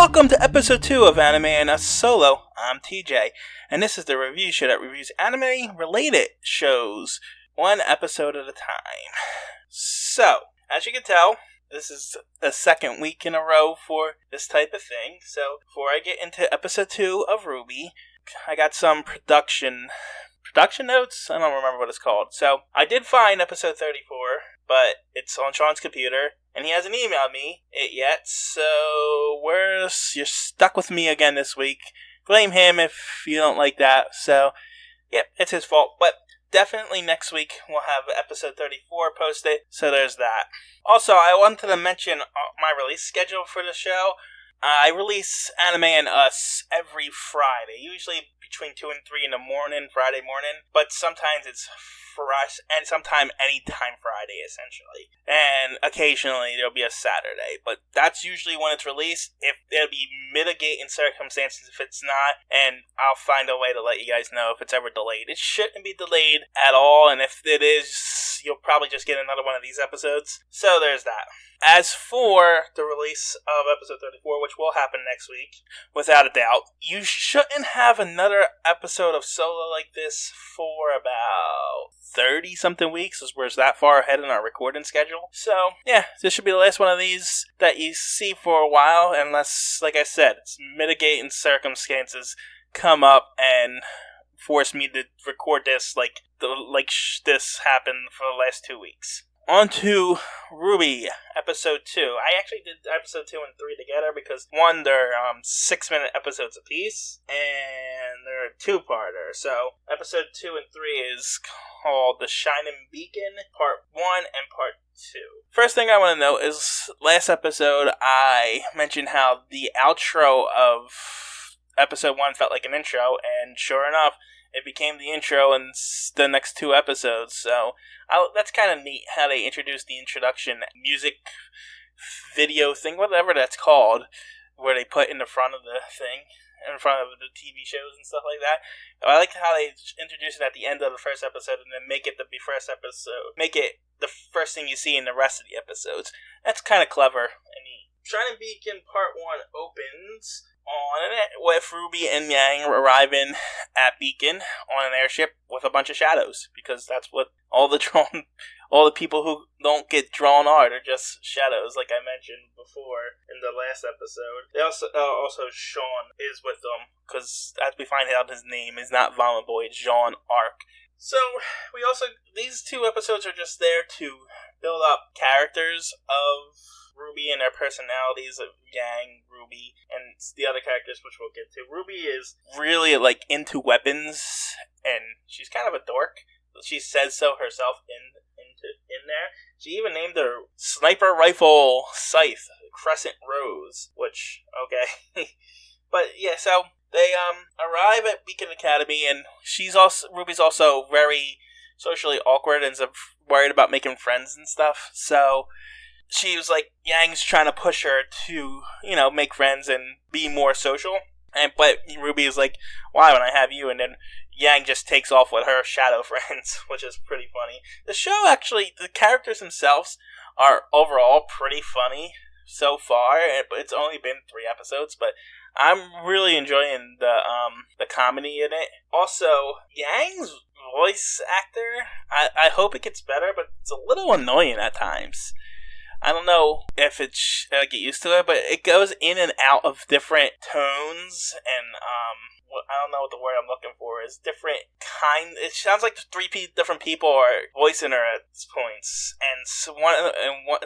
Welcome to episode 2 of Anime and Us Solo. I'm TJ, and this is the review show that reviews anime-related shows, one episode at a time. So, as you can tell, this is the second week in a row for this type of thing. So, before I get into episode 2 of Rwby, I got some production notes? I don't remember what it's called. So, I did find episode 34, but it's on Sean's computer, and he hasn't emailed me it yet, so you're stuck with me again this week. Blame him if you don't like that. So, yep, it's his fault. But definitely next week we'll have episode 34 posted, so there's that. Also, I wanted to mention my release schedule for the show. I release Anime and Us every Friday, usually between 2 and 3 in the morning, Friday morning, but sometimes it's fresh, and sometimes anytime Friday, essentially. And occasionally there'll be a Saturday, but that's usually when it's released. If there'll be mitigating circumstances if it's not, and I'll find a way to let you guys know if it's ever delayed. It shouldn't be delayed at all, and if it is, you'll probably just get another one of these episodes. So there's that. As for the release of episode 34, which will happen next week, without a doubt, you shouldn't have another episode of Solo like this for about 30-something weeks, as we're that far ahead in our recording schedule. So, yeah, this should be the last one of these that you see for a while, unless, like I said, it's mitigating circumstances come up and force me to record this like this happened for the last 2 weeks. On to Rwby, episode 2. I actually did episode 2 and 3 together because, one, they're 6-minute episodes apiece, and they're a two-parter. So, episode 2 and 3 is called The Shining Beacon, Part 1 and Part 2. First thing I want to note is, last episode, I mentioned how the outro of episode 1 felt like an intro, and sure enough, it became the intro in the next 2 episodes, so that's kind of neat how they introduced the introduction music video thing, whatever that's called, where they put in the front of the thing, in front of the TV shows and stuff like that. I like how they introduce it at the end of the first episode and then make it the first episode, make it the first thing you see in the rest of the episodes. That's kind of clever and neat. Shining Beacon Part 1 opens on it with Rwby and Yang arriving at Beacon on an airship with a bunch of shadows, because that's what all the people who don't get drawn are. They're just shadows, like I mentioned before in the last episode. They also Sean is with them, because as we find out, his name is not Vomit Boy, it's Jean Arc. So these 2 episodes are just there to build up characters of Rwby and their personalities of Yang, Rwby, and the other characters, which we'll get to. Rwby is really, into weapons, and she's kind of a dork. She says so herself in there. She even named her sniper rifle scythe Crescent Rose, which, okay. But, yeah, so they arrive at Beacon Academy, and Rwby's also very socially awkward and worried about making friends and stuff, so she was like, Yang's trying to push her to, make friends and be more social. But Rwby is like, why when I have you? And then Yang just takes off with her shadow friends, which is pretty funny. The show, actually, the characters themselves are overall pretty funny so far. It's only been 3 episodes, but I'm really enjoying the comedy in it. Also, Yang's voice actor, I hope it gets better, but it's a little annoying at times. I don't know if it's get used to it, but it goes in and out of different tones, and I don't know what the word I'm looking for is. Different kind. It sounds like 3 different people are voicing her at points, and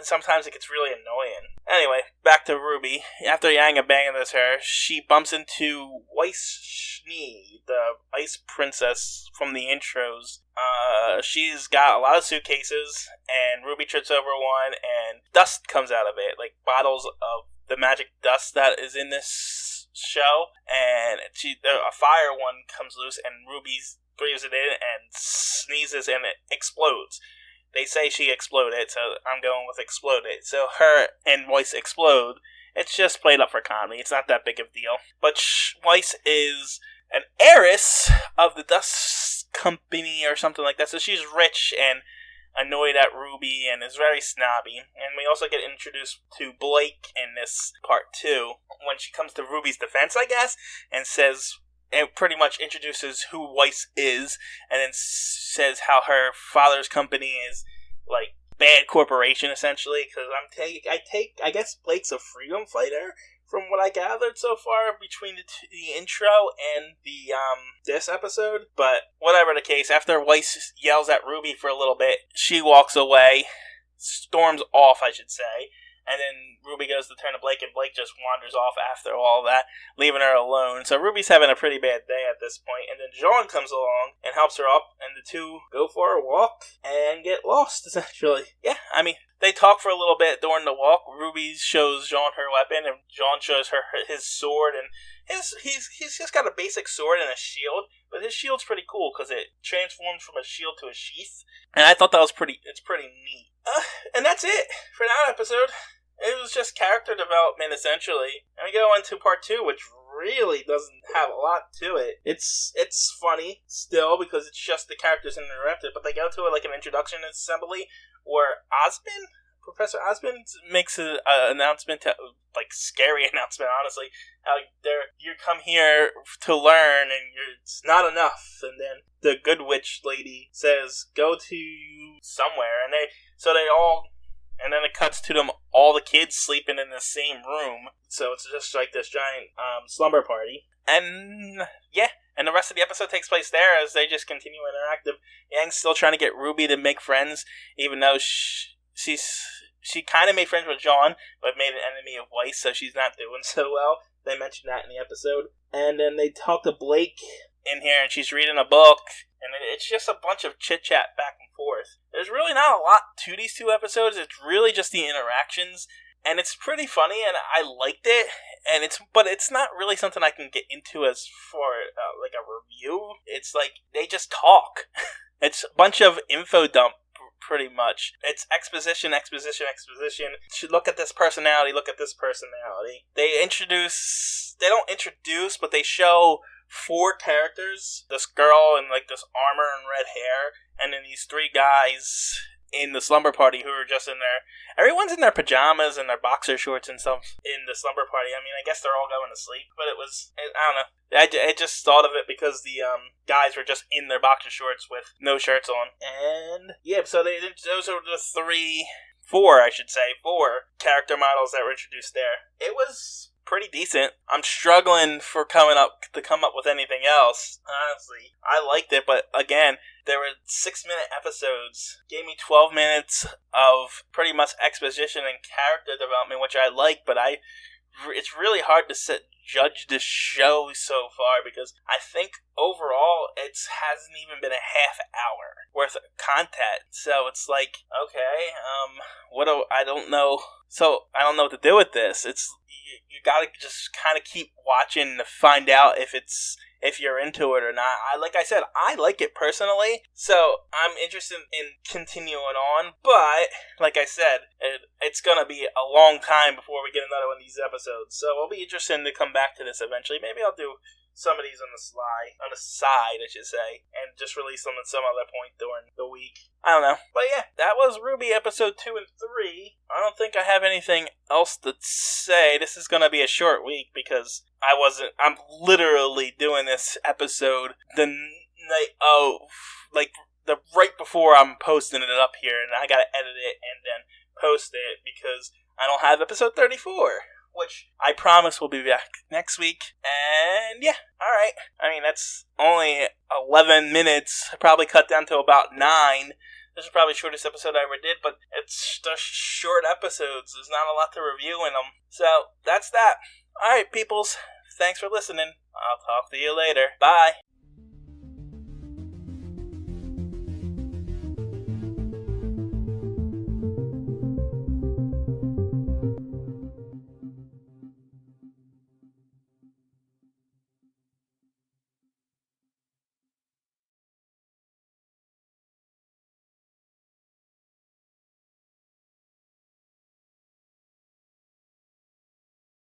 sometimes it gets really annoying. Anyway, back to Rwby. After Yang abandons her, she bumps into Weiss Schnee, the ice princess from the intros. She's got a lot of suitcases, and Rwby trips over one, and dust comes out of it, like bottles of the magic dust that is in this show, and a fire one comes loose, and Rwby breathes it in and sneezes, and it explodes. They say she exploded, so I'm going with exploded. So her and Weiss explode. It's just played up for comedy. It's not that big of a deal. But Weiss is an heiress of the dust company or something like that, so she's rich, and annoyed at Rwby and is very snobby. And we also get introduced to Blake in this part 2 when she comes to Ruby's defense, I guess, and says, it pretty much introduces who Weiss is, and then says how her father's company is like bad corporation essentially. Because I guess Blake's a freedom fighter from what I gathered so far between the intro and the this episode. But whatever the case, after Weiss yells at Rwby for a little bit, she walks away, storms off, I should say. And then Rwby goes to turn to Blake, and Blake just wanders off after all that, leaving her alone. So Ruby's having a pretty bad day at this point. And then Jean comes along and helps her up, and the two go for a walk and get lost, essentially. Yeah, I mean, they talk for a little bit during the walk. Rwby shows Jean her weapon, and Jean shows her his sword. And he's just got a basic sword and a shield, but his shield's pretty cool because it transforms from a shield to a sheath. And I thought that was pretty neat. And that's it for that episode. It was just character development, essentially. And we go into part 2, which really doesn't have a lot to it. It's funny, still, because it's just the characters interrupted, but they go to like an introduction assembly where Professor Osmond makes an announcement, like scary announcement, honestly. How you come here to learn, and it's not enough. And then the good witch lady says, go to somewhere, and and then it cuts to them, all the kids sleeping in the same room. So it's just like this giant slumber party. And yeah, and the rest of the episode takes place there as they just continue interactive. Yang's still trying to get Rwby to make friends, even though she kind of made friends with Jean, but made an enemy of Weiss, so she's not doing so well. They mentioned that in the episode. And then they talk to Blake in here, and she's reading a book, and it's just a bunch of chit-chat back and forth. There's really not a lot to these 2 episodes. It's really just the interactions, and it's pretty funny, and I liked it. But it's not really something I can get into as for like a review. It's like they just talk. It's a bunch of info dump, pretty much. It's exposition. Look at this personality. Look at this personality. They don't introduce, but they show 4 characters. This girl in like this armor and red hair, and then these 3 guys in the slumber party who are just in everyone's in their pajamas and their boxer shorts and stuff in the slumber party. I mean, I guess they're all going to sleep, but I don't know. I just thought of it because the guys were just in their boxer shorts with no shirts on. And yeah, so those are the 4 character models that were introduced there. It was pretty decent. I'm struggling to come up with anything else, honestly. I liked it, but again, there were 6-minute episodes. Gave me 12 minutes of pretty much exposition and character development, which I like, but it's really hard to judge this show so far because I think overall it hasn't even been a half hour worth of content. So it's like, okay, I don't know. So I don't know what to do with this. You gotta just kind of keep watching to find out if you're into it or not. Like I said, I like it personally, so I'm interested in continuing on. But like I said, it's gonna be a long time before we get another one of these episodes. So I'll be interested to come back to this eventually. Maybe I'll do some of these on the side, I should say, and just release them at some other point during the week. I don't know. But yeah, that was Rwby episode 2 and 3. I don't think I have anything else to say. This is going to be a short week because I'm literally doing this episode the night of, like, right before I'm posting it up here, and I got to edit it and then post it because I don't have episode 34. Which I promise will be back next week. And yeah, alright. I mean, that's only 11 minutes. I probably cut down to about 9. This is probably the shortest episode I ever did, but it's just short episodes. There's not a lot to review in them. So, that's that. Alright, peoples. Thanks for listening. I'll talk to you later. Bye.